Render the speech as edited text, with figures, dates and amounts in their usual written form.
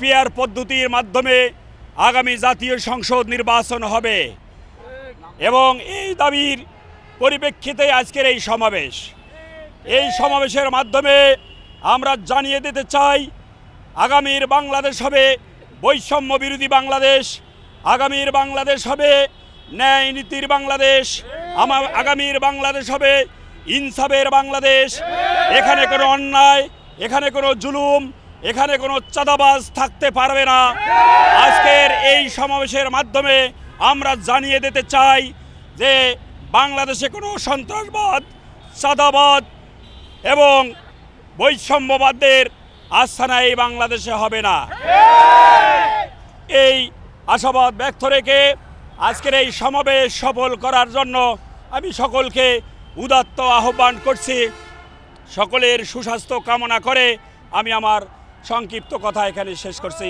PR পদ্ধতির মাধ্যমে আগামী জাতীয় সংসদ নির্বাচন হবে এবং এই দাবির পরিপ্রেক্ষিতে আজকের এই সমাবেশ। এই সমাবেশের মাধ্যমে আমরা জানিয়ে দিতে চাই, আগামীর বাংলাদেশ হবে বৈষম্য বিরোধী বাংলাদেশ, আগামীর বাংলাদেশ হবে ন্যায় নীতির বাংলাদেশ, আগামীর বাংলাদেশ হবে ইনসাফের বাংলাদেশ। এখানে কোনো অন্যায়, এখানে কোনো জুলুম, এখানে কোনো চাঁদাবাজ থাকতে পারবে না। আজকের এই সমাবেশের মাধ্যমে আমরা জানিয়ে দিতে চাই যে বাংলাদেশে কোনো সন্ত্রাসবাদ, চাঁদাবাদ এবং বৈষম্যবাদের আস্থানা এই বাংলাদেশে হবে না। এই আশাবাদ ব্যক্ত রেখে আজকের এই সমাবেশ সফল করার জন্য আমি সকলকে উদাত্ত আহ্বান করছি। সকলের সুস্বাস্থ্য কামনা করে আমি আমার সংক্ষিপ্ত কথা এখানে শেষ করছি।